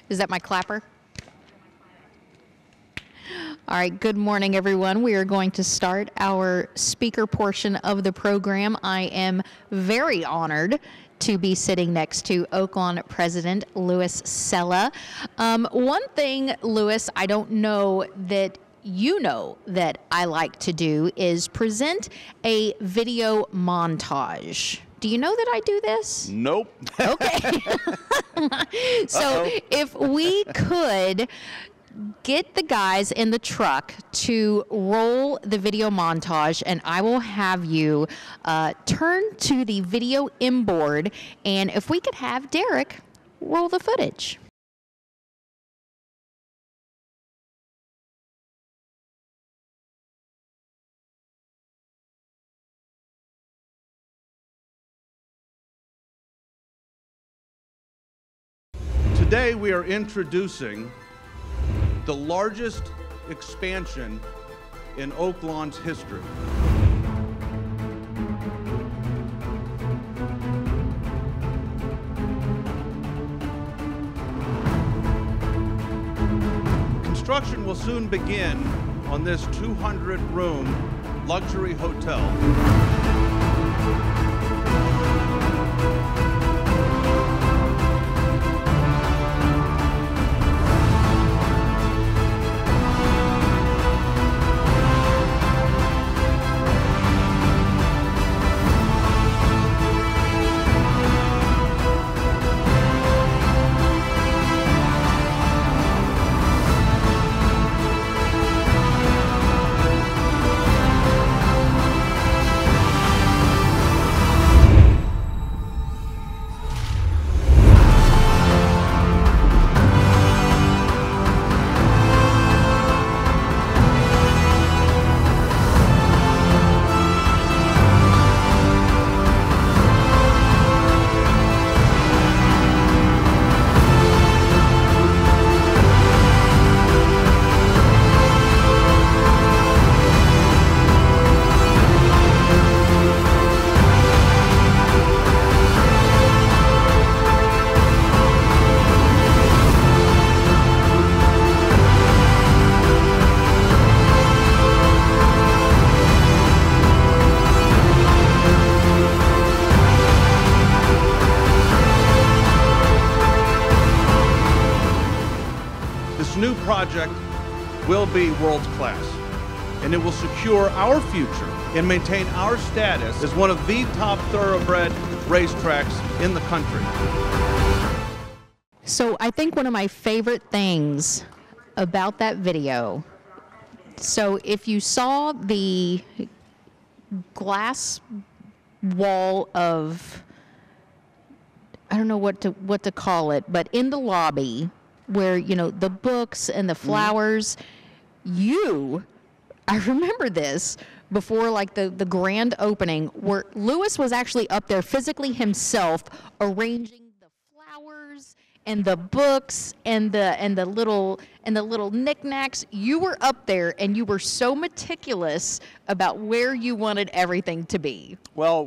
Is that my clapper? All right, good morning, everyone. We are going to start our speaker portion of the program. I am very honored to be sitting next to Oaklawn President Louis Cella. One thing, Louis, I don't know that you know that I like to do is present a video montage. Do you know that I do this? Nope. Okay. So if we could get the guys in the truck to roll the video montage, and I will have you turn to the video inboard, and if we could have Derek roll the footage. Today we are introducing the largest expansion in Oaklawn's history. Construction will soon begin on this 200-room luxury hotel. This new project will be world-class, and it will secure our future and maintain our status as one of the top thoroughbred racetracks in the country. So I think one of my favorite things about that video, so if you saw the glass wall of, I don't know what to call it, but in the lobby where, you know, the books and the flowers, I remember this before, like the grand opening, where Louis was actually up there physically himself arranging the flowers and the books and the little knickknacks. You were up there and you were so meticulous about where you wanted everything to be. Well,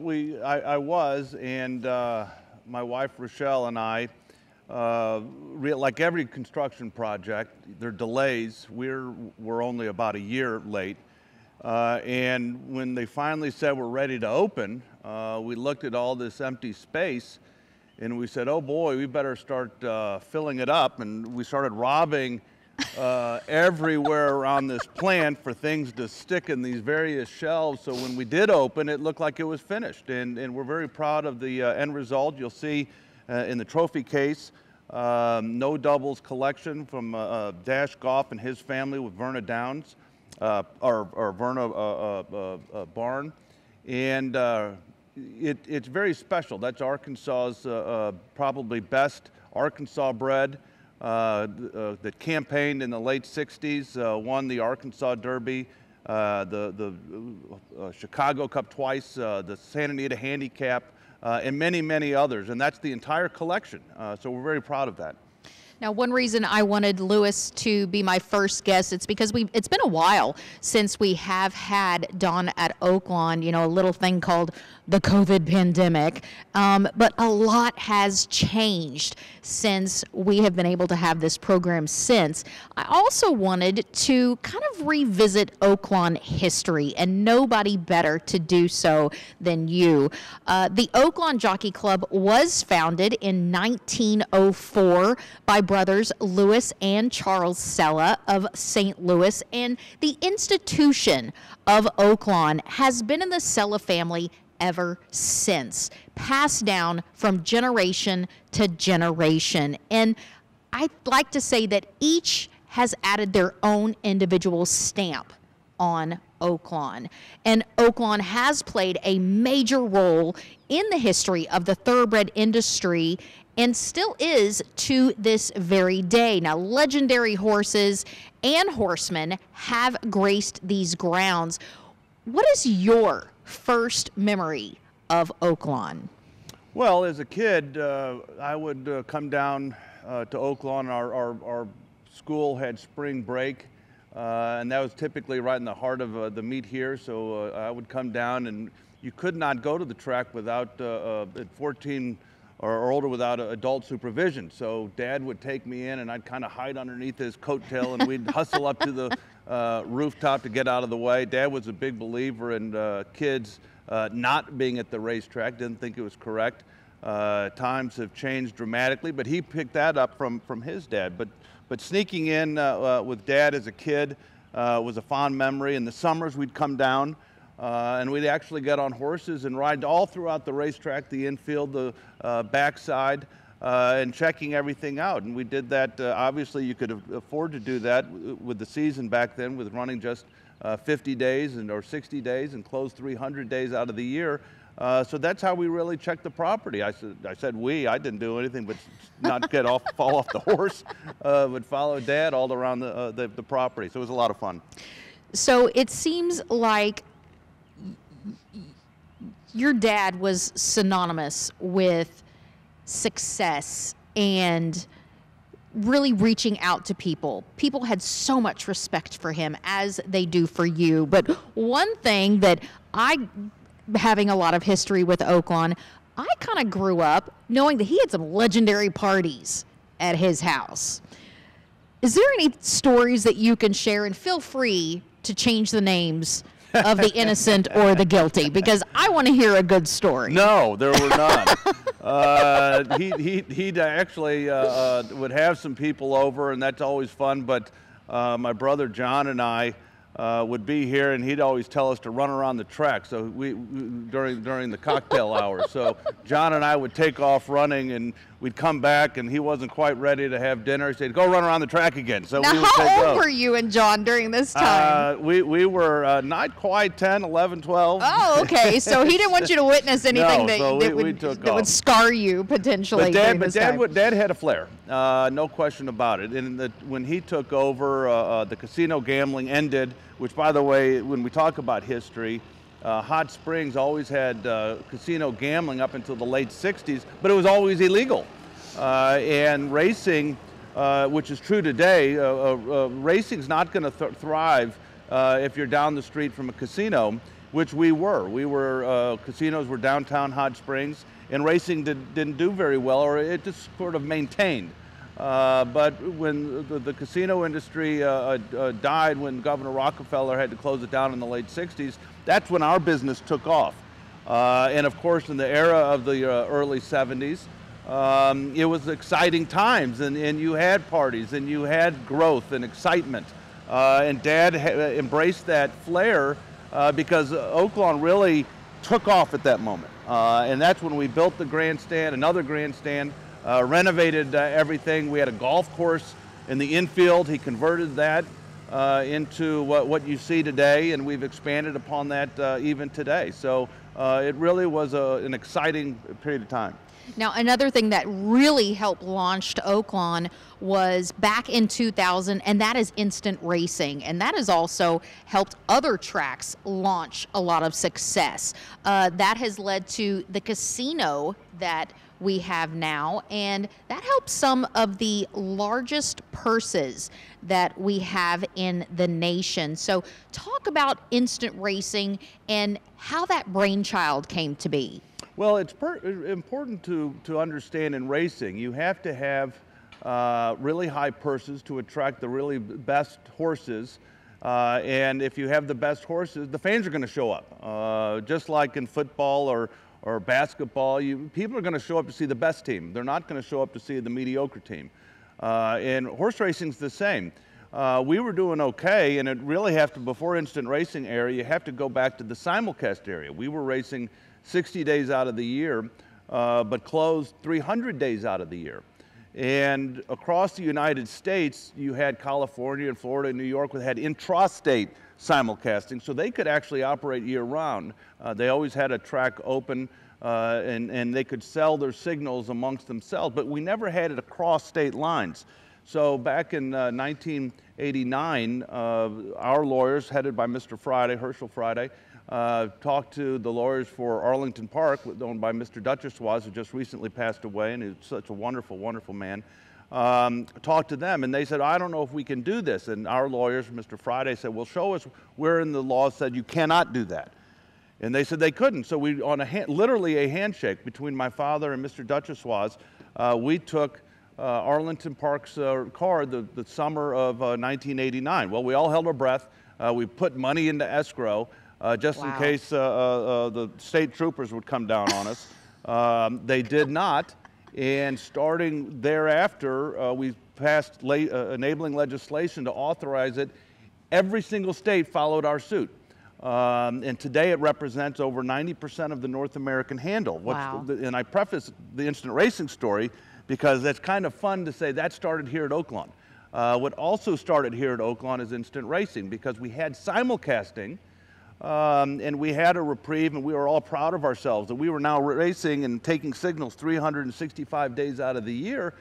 I was, and my wife Rochelle and I, like every construction project, there are delays. We're only about a year late. And when they finally said we're ready to open, we looked at all this empty space and we said, oh boy, we better start filling it up. And we started robbing everywhere around this plant for things to stick in these various shelves. So when we did open, it looked like it was finished. And we're very proud of the end result. You'll see in the trophy case, no doubles collection from Dash Golf and his family with Verna Downs, or Verna Barn. And it's very special. That's Arkansas's probably best Arkansas bred that campaigned in the late 60s, won the Arkansas Derby, the Chicago Cup twice, the Santa Anita Handicap, and many, many others. And that's the entire collection. So we're very proud of that. Now, one reason I wanted Louis to be my first guest, it's because it's been a while since we have had Don at Oaklawn, you know, a little thing called the COVID pandemic. But a lot has changed since we have been able to have this program since. I also wanted to kind of revisit Oaklawn history, and nobody better to do so than you. The Oaklawn Jockey Club was founded in 1904 by brothers Louis and Charles Cella of St. Louis, and the institution of Oaklawn has been in the Cella family ever since, passed down from generation to generation. And I'd like to say that each has added their own individual stamp on Oaklawn. And Oaklawn has played a major role in the history of the thoroughbred industry and still is to this very day. Now, legendary horses and horsemen have graced these grounds. What is your first memory of Oaklawn? Well, as a kid, I would come down to Oaklawn. Our school had spring break, and that was typically right in the heart of the meet here. So I would come down, and you could not go to the track without at 14 or older without adult supervision. So Dad would take me in, and I'd kind of hide underneath his coattail, and we'd hustle up to the rooftop to get out of the way. Dad was a big believer in kids not being at the racetrack, didn't think it was correct. Times have changed dramatically, but he picked that up from his dad. But sneaking in with Dad as a kid was a fond memory. In the summers, we'd come down and we'd actually get on horses and ride all throughout the racetrack, the infield, the backside, and checking everything out. And we did that. Obviously, you could afford to do that with the season back then, with running just 50 days or 60 days and closed 300 days out of the year. So that's how we really checked the property. I said we. I didn't do anything but not fall off the horse, but follow Dad all around the property. So it was a lot of fun. So it seems like your dad was synonymous with success and really reaching out to people. People had so much respect for him, as they do for you. But one thing that having a lot of history with Oaklawn, I kind of grew up knowing that he had some legendary parties at his house. Is there any stories that you can share? And feel free to change the names of the innocent or the guilty, because I want to hear a good story. No, there were none. He'd actually would have some people over, and that's always fun. But my brother John and I would be here, and he'd always tell us to run around the track. So during the cocktail hour. So John and I would take off running, and we'd come back, and he wasn't quite ready to have dinner. He said, "Go run around the track again." So now, we would how old were you and John during this time? We were not quite 10, 11, 12. Oh, okay. So he didn't want you to witness anything that would scar you potentially. But Dad had a flair, no question about it. And when he took over, the casino gambling ended. Which, by the way, when we talk about history, Hot Springs always had casino gambling up until the late 60s, but it was always illegal. And racing, which is true today, racing's not going to thrive if you're down the street from a casino, which we were. Casinos were downtown Hot Springs, and racing didn't do very well, or it just sort of maintained. But when the casino industry died, when Governor Rockefeller had to close it down in the late 60s, that's when our business took off. And of course, in the era of the early 70s, it was exciting times, and you had parties, and you had growth and excitement. And Dad embraced that flair because Oaklawn really took off at that moment. And that's when we built the grandstand, another grandstand, renovated everything. We had a golf course in the infield. He converted that into what you see today, and we've expanded upon that even today. So it really was an exciting period of time. Now, another thing that really helped launch Oaklawn was back in 2000, and that is instant racing. And that has also helped other tracks launch a lot of success. That has led to the casino that we have now, and that helps some of the largest purses that we have in the nation. So talk about instant racing and how that brainchild came to be. Well, it's important to understand in racing, you have to have really high purses to attract the really best horses. And if you have the best horses, the fans are going to show up. Just like in football or basketball, people are going to show up to see the best team. They're not going to show up to see the mediocre team. And horse racing's the same. We were doing okay, and it really have to, before instant racing era, you have to go back to the simulcast area. We were racing 60 days out of the year, but closed 300 days out of the year. And across the United States, you had California and Florida and New York that had intrastate simulcasting, so they could actually operate year-round. They always had a track open, and they could sell their signals amongst themselves, but we never had it across state lines. So back in 1989, our lawyers, headed by Mr. Friday, Herschel Friday, talked to the lawyers for Arlington Park, owned by Mr. Duchessois, who just recently passed away, and he's such a wonderful, wonderful man. Talked to them, and they said, I don't know if we can do this. And our lawyers, Mr. Friday, said, well, show us where in the law said you cannot do that. And they said they couldn't. So we, on literally a handshake between my father and Mr. Duchessois, we took Arlington Park's card the summer of 1989. Well, we all held our breath. We put money into escrow. Just in case the state troopers would come down on us. They did not, and starting thereafter, we passed enabling legislation to authorize it. Every single state followed our suit. And today it represents over 90% of the North American handle. Wow. And I preface the instant racing story because that's kind of fun to say that started here at Oaklawn. What also started here at Oaklawn is instant racing, because we had simulcasting. And we had a reprieve, and we were all proud of ourselves that we were now racing and taking signals 365 days out of the year.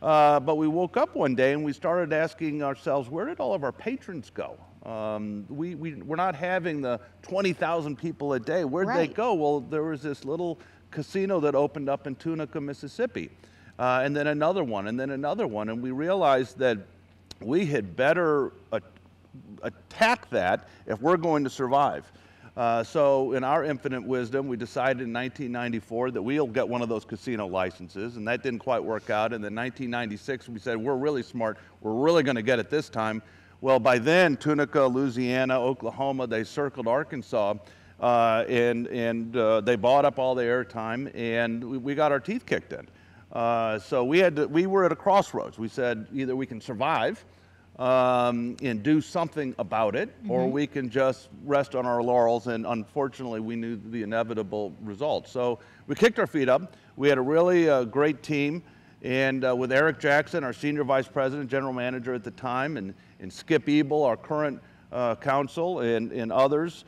But we woke up one day and we started asking ourselves, where did all of our patrons go? We're not having the 20,000 people a day. Where'd they go? Well, there was this little casino that opened up in Tunica, Mississippi, and then another one, and then another one. And we realized that we had better attack that if we're going to survive. So in our infinite wisdom, we decided in 1994 that we'll get one of those casino licenses, and that didn't quite work out. And then 1996, we said, we're really smart. We're really going to get it this time. Well, by then, Tunica, Louisiana, Oklahoma, they circled Arkansas, and they bought up all the airtime, and we got our teeth kicked in. So we were at a crossroads. We said, either we can survive and do something about it, or we can just rest on our laurels, and unfortunately we knew the inevitable result. So we kicked our feet up. We had a really great team, and with Eric Jackson, our senior vice president, general manager at the time, and Skip Ebel, our current counsel, and others,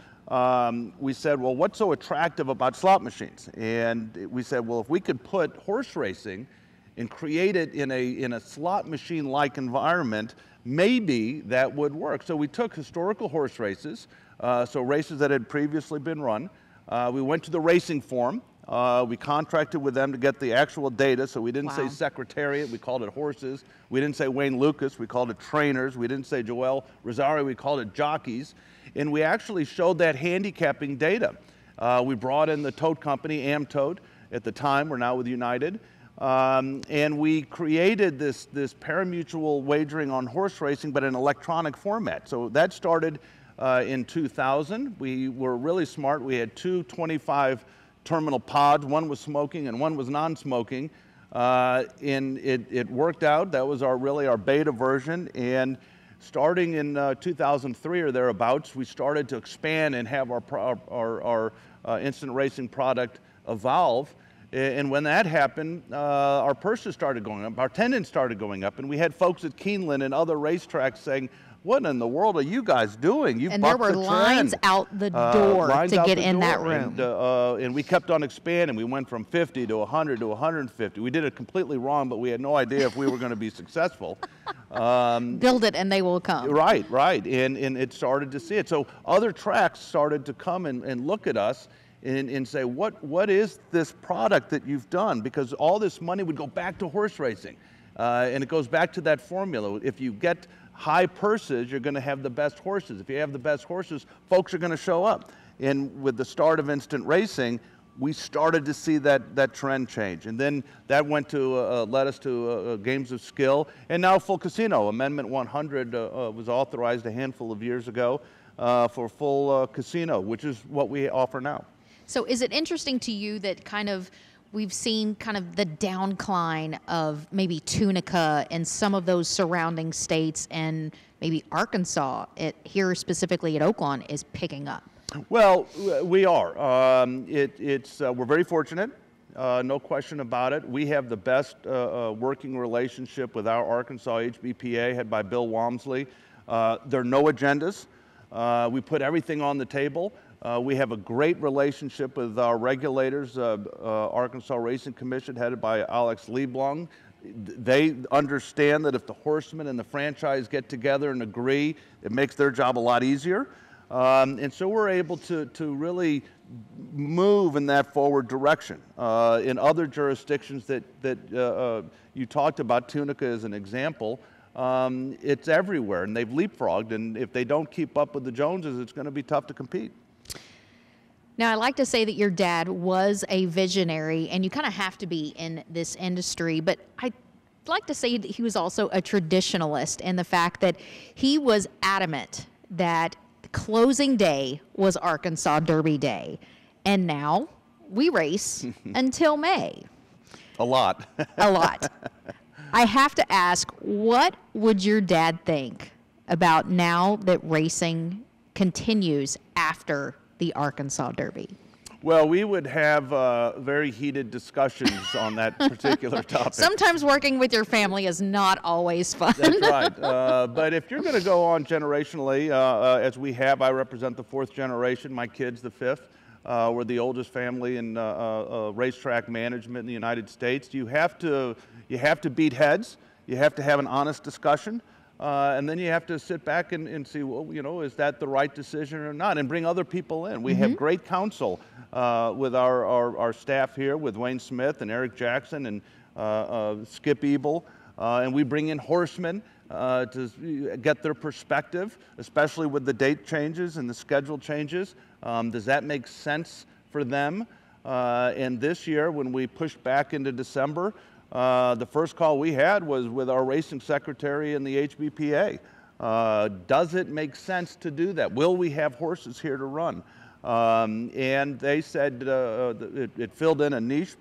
we said, well, what's so attractive about slot machines? And we said, well, if we could put horse racing and create it in a slot machine-like environment, maybe that would work. So we took historical horse races, so races that had previously been run. We went to the racing forum. We contracted with them to get the actual data, so we didn't say secretariat, we called it horses. We didn't say Wayne Lucas, we called it trainers. We didn't say Joel Rosario, we called it jockeys. And we actually showed that handicapping data. We brought in the tote company, Amtote, at the time. We're now with United. And we created this parimutuel wagering on horse racing, but in electronic format. So that started in 2000. We were really smart. We had two 25 terminal pods. One was smoking and one was non-smoking. And it worked out. That was really our beta version. And starting in 2003 or thereabouts, we started to expand and have our instant racing product evolve. And when that happened, our purses started going up, our attendance started going up, and we had folks at Keeneland and other racetracks saying, what in the world are you guys doing? You've and there were lines out the door to get in that room. And we kept on expanding. We went from 50 to 100 to 150. We did it completely wrong, but we had no idea if we were going to be successful. Build it and they will come. Right. And it started to see it. So other tracks started to come and look at us. and say, what is this product that you've done? Because all this money would go back to horse racing. And it goes back to that formula. If you get high purses, you're going to have the best horses. If you have the best horses, folks are going to show up. And with the start of instant racing, we started to see that trend change. And then that went to, led us to games of skill. And now full casino. Amendment 100 was authorized a handful of years ago for full casino, which is what we offer now. So is it interesting to you that we've seen kind of the downcline of maybe Tunica and some of those surrounding states, and maybe Arkansas, here specifically at Oaklawn, is picking up? Well, we are. We're very fortunate, no question about it. We have the best working relationship with our Arkansas HBPA, head by Bill Walmsley. There are no agendas. We put everything on the table. We have a great relationship with our regulators, Arkansas Racing Commission, headed by Alex Leblong. They understand that if the horsemen and the franchise get together and agree, it makes their job a lot easier. And so we're able to really move in that forward direction. In other jurisdictions that you talked about, Tunica as an example, it's everywhere, and they've leapfrogged, and if they don't keep up with the Joneses, it's going to be tough to compete. Now, I like to say that your dad was a visionary, and you kind of have to be in this industry, but I'd like to say that he was also a traditionalist in the fact that he was adamant that closing day was Arkansas Derby Day, and now we race until May. A lot. A lot. I have to ask, what would your dad think about now that racing continues after the Arkansas Derby? Well, we would have very heated discussions on that particular topic. Sometimes working with your family is not always fun. That's right. But if you're going to go on generationally, as we have, I represent the fourth generation, my kids the fifth. We're the oldest family in racetrack management in the United States. You have to beat heads. You have to have an honest discussion. And then you have to sit back and see, well, you know, is that the right decision or not? And bring other people in. We have great counsel with our staff here, with Wayne Smith and Eric Jackson and Skip Ebel. And we bring in horsemen to get their perspective, especially with the date changes and the schedule changes. Does that make sense for them? And this year, when we pushed back into December, the first call we had was with our racing secretary in the HBPA. Does it make sense to do that? Will we have horses here to run? And they said it filled in a niche.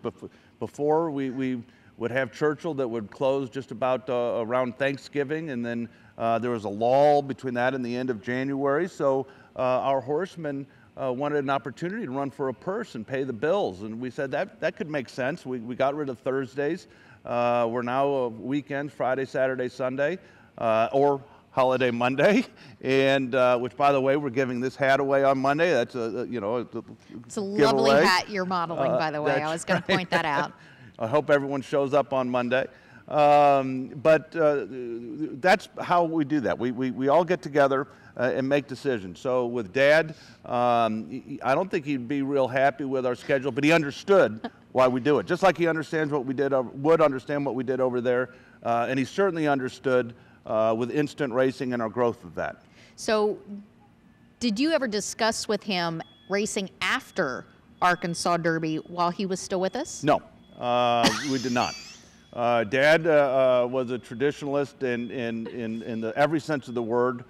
Before we would have Churchill that would close just about around Thanksgiving, and then there was a lull between that and the end of January. So our horsemen wanted an opportunity to run for a purse and pay the bills, and we said that could make sense. We got rid of Thursdays. We're now weekends, Friday, Saturday, Sunday, or holiday Monday, and which, by the way, we're giving this hat away on Monday. That's it's a lovely hat you're modeling, by the way. I was going to point that out. I hope everyone shows up on Monday. But that's how we do that. We all get together and make decisions. So with Dad, I don't think he'd be real happy with our schedule, but he understood why we do it. Just like he understands what we did, would understand what we did over there, and he certainly understood with instant racing and our growth of that. So did you ever discuss with him racing after Arkansas Derby while he was still with us? No, we did not. Dad was a traditionalist in every sense of the word.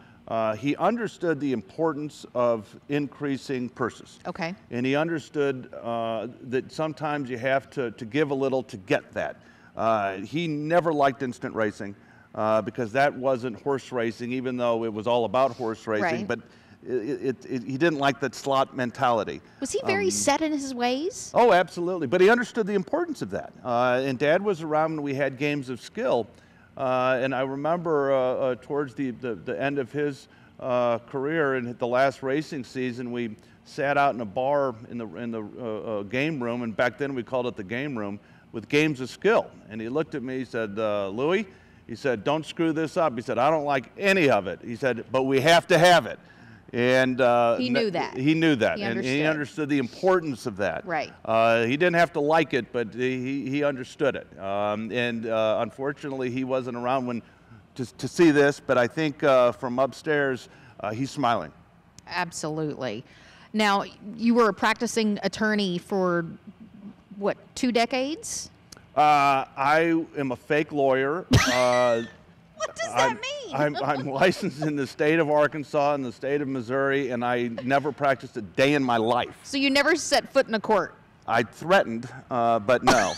He understood the importance of increasing purses. Okay. And he understood that sometimes you have to give a little to get that. He never liked instant racing because that wasn't horse racing, even though it was all about horse racing. Right. But he didn't like that slot mentality. Was he very set in his ways? Oh, absolutely. But he understood the importance of that. And Dad was around when we had games of skill. And I remember towards the end of his career in the last racing season, we sat out in a bar in the game room, and back then we called it the game room, with games of skill. And he looked at me, he said, Louis, he said, don't screw this up. He said, I don't like any of it. He said, but we have to have it. And he knew that. He knew that, He and he understood the importance of that. Right. He didn't have to like it, but he understood it. Unfortunately, he wasn't around to see this, but I think from upstairs, he's smiling. Absolutely. Now, you were a practicing attorney for, what, 2 decades? I am a fake lawyer. What does that mean? I'm licensed in the state of Arkansas and the state of Missouri, and I never practiced a day in my life. So you never set foot in a court? I threatened, but no.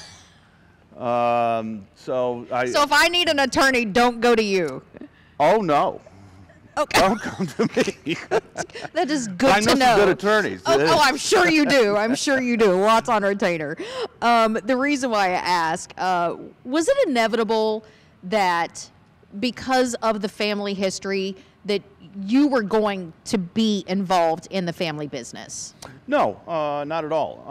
So if I need an attorney, don't go to you. Oh, no. Okay. Don't come to me. That is good to know. I know some good attorneys. Oh, I'm sure you do. I'm sure you do. Lots on retainer. The reason why I ask, was it inevitable that because of the family history that you were going to be involved in the family business? No, not at all.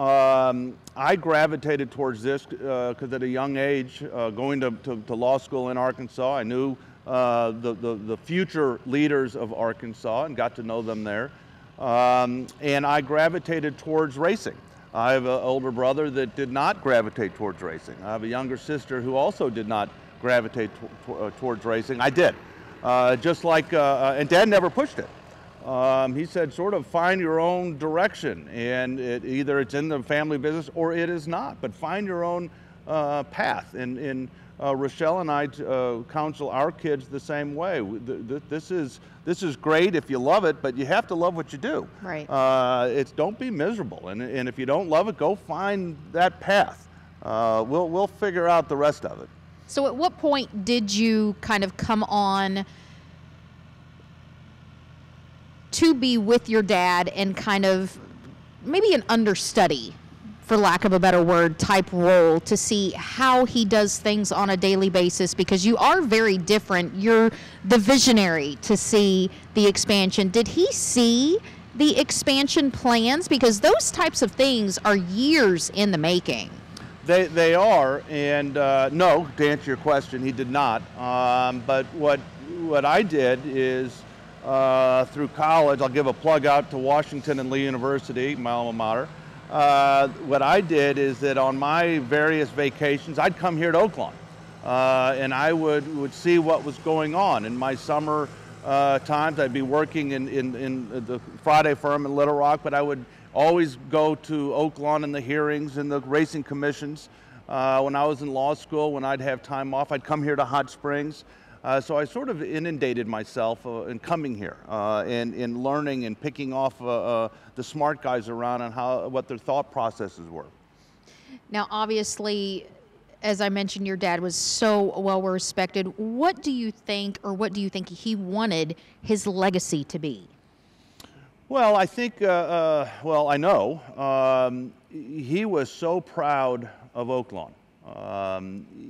I gravitated towards this because at a young age, going to law school in Arkansas, I knew the future leaders of Arkansas and got to know them there. And I gravitated towards racing. I have an older brother that did not gravitate towards racing. I have a younger sister who also did not gravitate towards racing. I did. Just like, and Dad never pushed it. He said, sort of find your own direction, and either it's in the family business or it is not, but find your own path. And Rochelle and I counsel our kids the same way. This is great if you love it, but you have to love what you do. Right. Don't be miserable, and if you don't love it, go find that path. We'll figure out the rest of it. So at what point did you kind of come on to be with your dad and kind of maybe an understudy, for lack of a better word, type role to see how he does things on a daily basis? Because you are very different. You're the visionary to see the expansion. Did he see the expansion plans? Because those types of things are years in the making. They are, and no, to answer your question, he did not. But what I did is through college, I'll give a plug out to Washington and Lee University, my alma mater. What I did is that on my various vacations, I'd come here to Oaklawn, and I would see what was going on. In my summer times, I'd be working in the Friday firm in Little Rock, but I would always go to Oaklawn and the hearings and the racing commissions. When I was in law school, when I'd have time off, I'd come here to Hot Springs. So I sort of inundated myself in coming here and learning and picking off the smart guys around on what their thought processes were. Now, obviously, as I mentioned, your dad was so well respected. What do you think, or what do you think he wanted his legacy to be? Well, I think, I know, he was so proud of Oaklawn.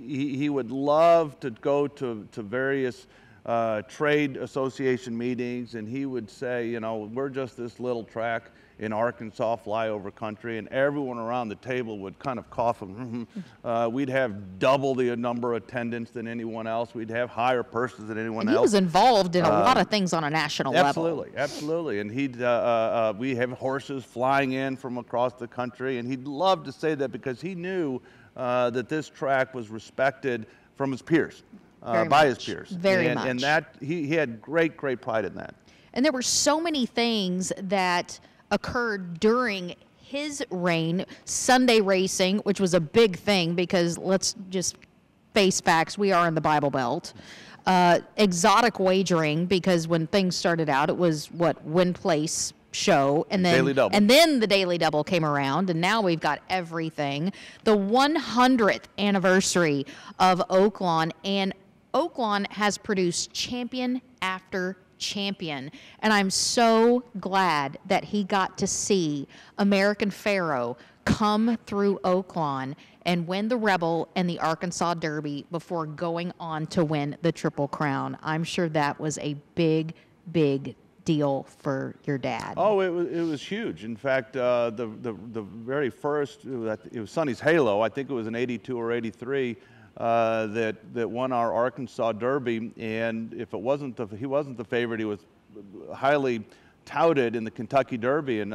He would love to go to various trade association meetings, and he would say, you know, we're just this little track in Arkansas, flyover country, and everyone around the table would kind of cough. We'd have double the number of attendants than anyone else. We'd have higher purses than anyone else. He was involved in a lot of things on a national level. Absolutely. And we have horses flying in from across the country, and he'd love to say that because he knew that this track was respected from his peers, by his peers. Very much. And that he had great pride in that. And there were so many things that occurred during his reign. Sunday racing, which was a big thing because let's just face facts, we are in the Bible Belt. Exotic wagering, because when things started out, it was win place show, and then Daily Double. And then the Daily Double came around, and now we've got everything. The 100th anniversary of Oaklawn, and Oaklawn has produced champion after champion, and I'm so glad that he got to see American Pharoah come through Oaklawn and win the Rebel and the Arkansas Derby before going on to win the Triple Crown. I'm sure that was a big deal for your dad. Oh, it was huge. In fact, the very first, it was Sonny's Halo, I think it was in 82 or 83, that won our Arkansas Derby, and if he wasn't the favorite, he was highly touted in the Kentucky Derby, and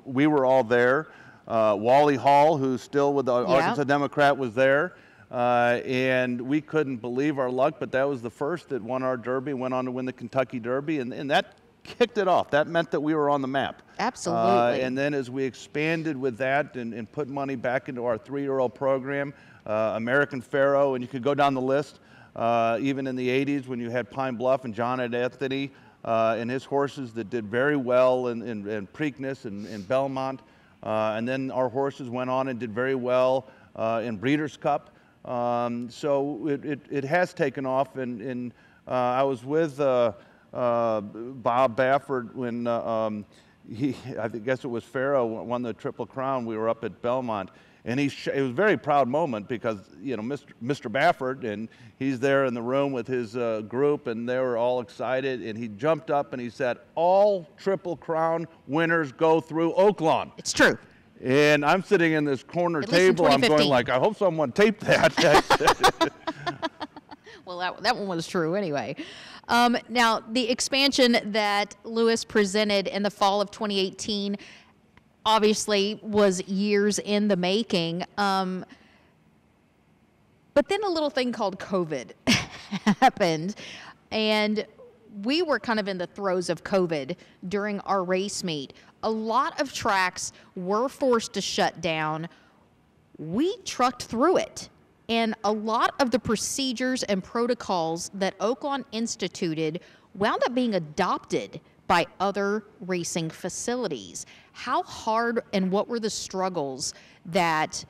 we were all there. Wally Hall, who's still with the Arkansas Democrat, was there. And we couldn't believe our luck, but that was the first that won our Derby, went on to win the Kentucky Derby, and that kicked it off. That meant that we were on the map. Absolutely. And then as we expanded with that and put money back into our 3-year-old program, American Pharoah, and you could go down the list, even in the 80s when you had Pine Bluff and John and Anthony and his horses that did very well in Preakness and Belmont. And then our horses went on and did very well in Breeders' Cup. So it has taken off, and I was with Bob Baffert when I guess it was Pharoah won the Triple Crown. We were up at Belmont, and it was a very proud moment because, you know, Mr. Baffert, and he's there in the room with his group, and they were all excited, and he jumped up and he said, "All Triple Crown winners go through Oaklawn." It's true. And I'm sitting in this corner table, I'm going like, I hope someone taped that. Well, that one was true anyway. Now, the expansion that Louis presented in the fall of 2018 obviously was years in the making. But then a little thing called COVID happened, and we were kind of in the throes of COVID during our race meet. A lot of tracks were forced to shut down. We trucked through it. And a lot of the procedures and protocols that Oaklawn instituted wound up being adopted by other racing facilities. How hard and what were the struggles that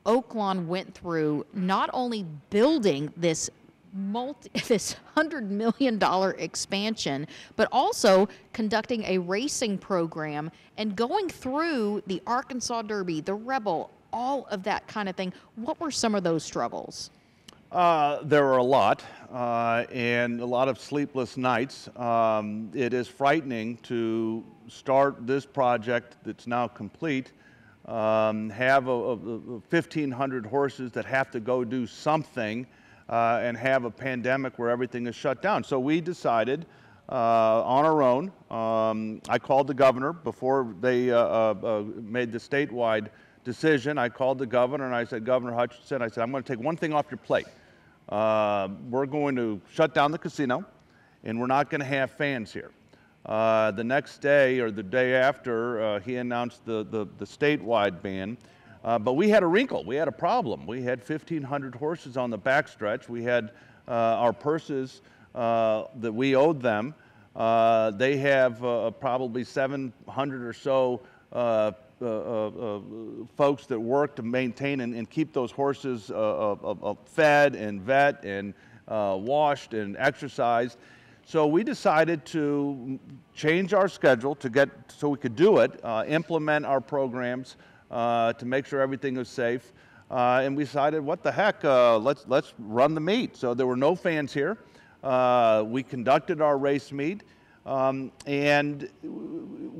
Oaklawn went through, not only building this $100 million expansion, but also conducting a racing program and going through the Arkansas Derby, the Rebel, all of that kind of thing? What were some of those struggles? There were a lot, and a lot of sleepless nights. It is frightening to start this project that's now complete, have 1,500 horses that have to go do something, and have a pandemic where everything is shut down. So we decided on our own. I called the governor before they made the statewide decision. I called the governor and I said, "Governor Hutchinson," I said, "I'm going to take one thing off your plate. We're going to shut down the casino, and we're not going to have fans here." The next day or the day after, he announced the statewide ban. But we had a wrinkle. We had a problem. We had 1,500 horses on the backstretch. We had our purses that we owed them. They have probably 700 or so folks that work to maintain and keep those horses fed and vet and washed and exercised. So we decided to change our schedule so we could do it, implement our programs to make sure everything was safe. And we decided, what the heck, let's run the meet. So there were no fans here. We conducted our race meet. And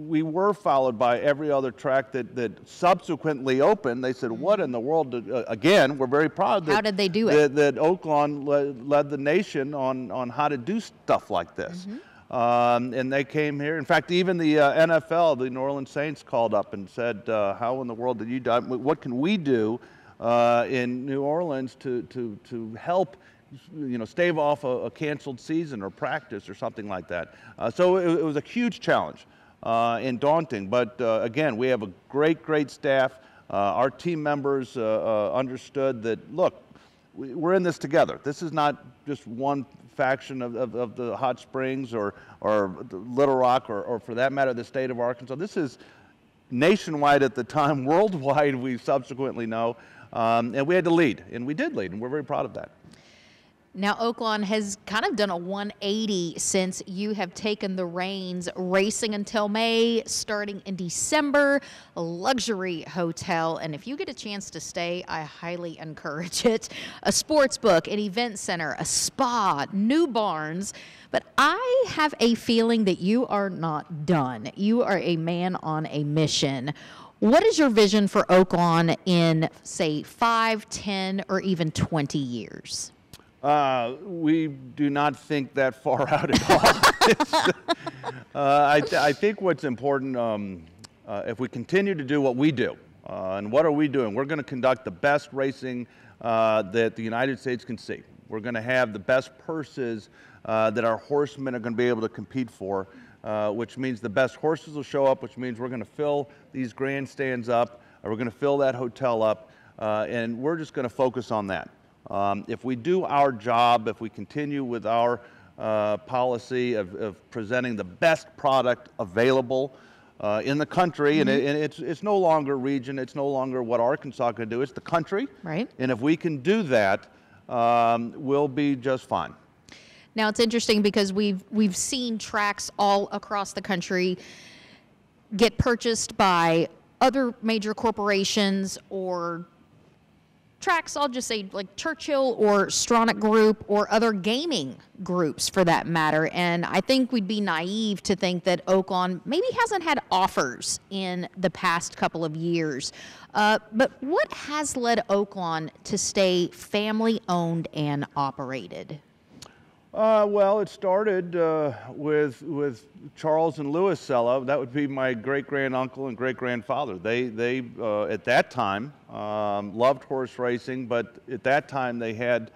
we were followed by every other track that subsequently opened. They said, "What in the world?" Again, we're very proud that, how did they do it? That Oaklawn led the nation on how to do stuff like this. And they came here. In fact, even the NFL, the New Orleans Saints, called up and said, "How in the world did you do? What can we do in New Orleans to help, stave off a canceled season or practice or something like that?" So it was a huge challenge and daunting. But again, we have a great staff. Our team members understood that, look, we're in this together. This is not just one faction of the Hot Springs or Little Rock or for that matter, the state of Arkansas. This is nationwide at the time, worldwide we subsequently know. And we had to lead, and we did lead, and we're very proud of that. Now, Oaklawn has kind of done a 180 since you have taken the reins, racing until May, starting in December, a luxury hotel. And if you get a chance to stay, I highly encourage it. A sports book, an event center, a spa, new barns. But I have a feeling that you are not done. You are a man on a mission. What is your vision for Oaklawn in, say, 5, 10, or even 20 years? We do not think that far out at all. I think what's important, if we continue to do what we do, and what are we doing? We're going to conduct the best racing that the United States can see. We're going to have the best purses that our horsemen are going to be able to compete for, which means the best horses will show up, which means we're going to fill these grandstands up, we're going to fill that hotel up, and we're just going to focus on that. If we do our job, if we continue with our policy of presenting the best product available in the country, and it's no longer region, it's no longer what Arkansas can do, it's the country. Right. And if we can do that, we'll be just fine. Now it's interesting because we've seen tracks all across the country get purchased by other major corporations or tracks, I'll just say like Churchill or Stronach Group or other gaming groups for that matter. And I think we'd be naive to think that Oaklawn maybe hasn't had offers in the past couple of years. But what has led Oaklawn to stay family owned and operated? Well, it started with Charles and Louis Cella. That would be my great-granduncle and great-grandfather. They at that time, loved horse racing, but at that time they had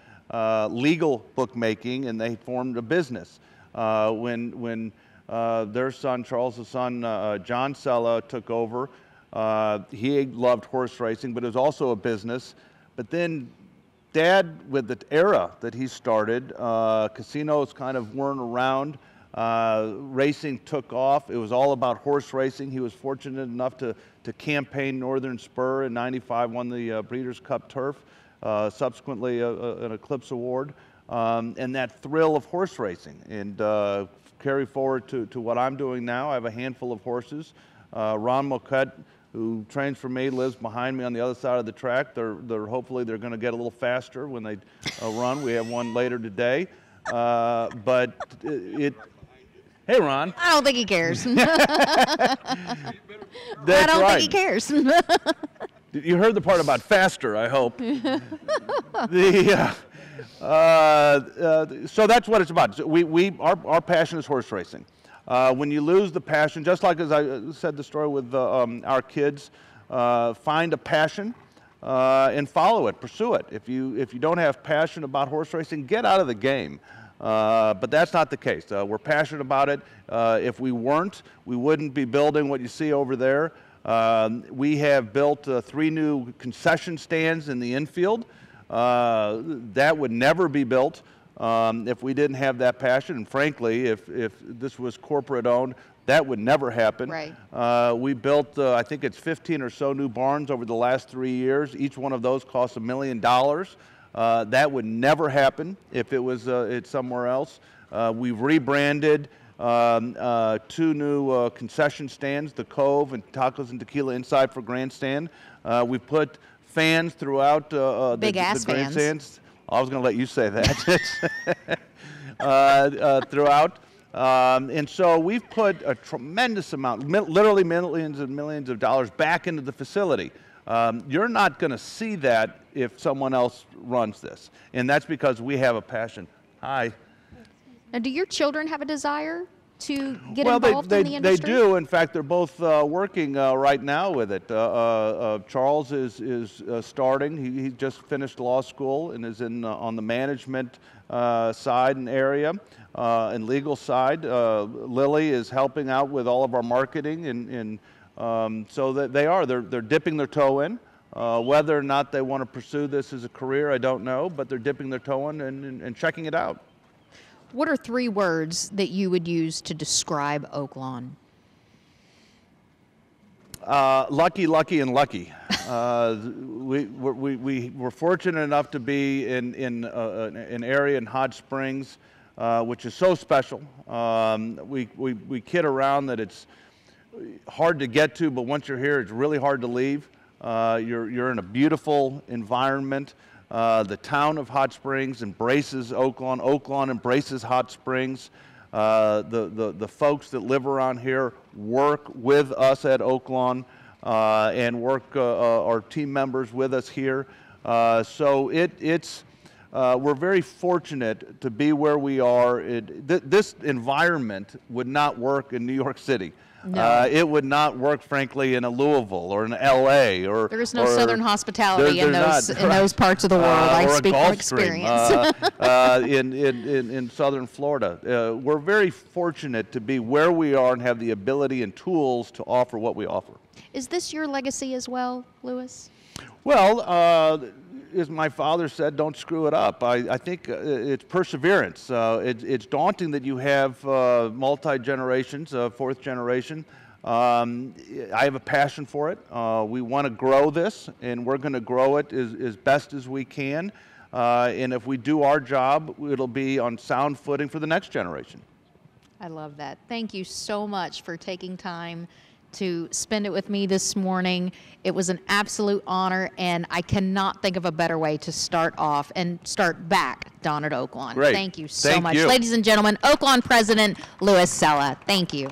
legal bookmaking and they formed a business. When their son, Charles' son, John Cella, took over, he loved horse racing, but it was also a business. But then Dad, with the era that he started, casinos kind of weren't around. Racing took off. It was all about horse racing. He was fortunate enough to campaign Northern Spur in '95, won the Breeders' Cup Turf, subsequently an Eclipse Award, and that thrill of horse racing. And carry forward to what I'm doing now. I have a handful of horses. Ron Moquette, who trains for me, lives behind me on the other side of the track. Hopefully they're going to get a little faster when they run. We have one later today. Hey, Ron. I don't think he cares. That's I don't right. think he cares. You heard the part about faster, I hope. So that's what it's about. Our passion is horse racing. When you lose the passion, just like as I said the story with our kids, find a passion and follow it, pursue it. If you don't have passion about horse racing, get out of the game. But that's not the case. We're passionate about it. If we weren't, we wouldn't be building what you see over there. We have built 3 new concession stands in the infield. That would never be built if we didn't have that passion. And frankly, if this was corporate owned, that would never happen. Right. We built, I think it's 15 or so new barns over the last 3 years. Each one of those cost $1 million. That would never happen if it was it's somewhere else. We've rebranded 2 new concession stands, the Cove and Tacos and Tequila inside for Grandstand. We've put fans throughout the grandstands. Fans. I was going to let you say that. Throughout. And so we've put a tremendous amount, literally millions and millions of dollars back into the facility. You're not going to see that if someone else runs this. And that's because we have a passion. Hi. Now, do your children have a desire to get involved in the industry? They do. In fact, they're both working right now with it. Charles is starting. He just finished law school and is on the management side and area and legal side. Lily is helping out with all of our marketing, and so that they're dipping their toe in. Whether or not they want to pursue this as a career, I don't know, but they're dipping their toe in and checking it out. What are 3 words that you would use to describe Oaklawn? Lucky, lucky, and lucky. We're fortunate enough to be in an area in Hot Springs, which is so special. We kid around that it's hard to get to, but once you're here, it's really hard to leave. You're in a beautiful environment. The town of Hot Springs embraces Oaklawn. Oaklawn embraces Hot Springs. The folks that live around here work with us at Oaklawn and work our team members with us here. So it's we're very fortunate to be where we are. This environment would not work in New York City. No. It would not work, frankly, in a Louisville or in L.A. or there is no Southern hospitality in those parts of the world. I speak from experience. In Southern Florida, we're very fortunate to be where we are and have the ability and tools to offer what we offer. Is this your legacy as well, Louis? Well, as my father said, don't screw it up. I think it's perseverance. It's daunting that you have multi-generations, fourth generation. I have a passion for it. We want to grow this, and we're going to grow it as best as we can. And if we do our job, it'll be on sound footing for the next generation. I love that. Thank you so much for taking time to spend it with me this morning. It was an absolute honor, and I cannot think of a better way to start off and start back down at Oaklawn. Great. Thank you so much. Ladies and gentlemen, Oaklawn President Louis Cella. Thank you.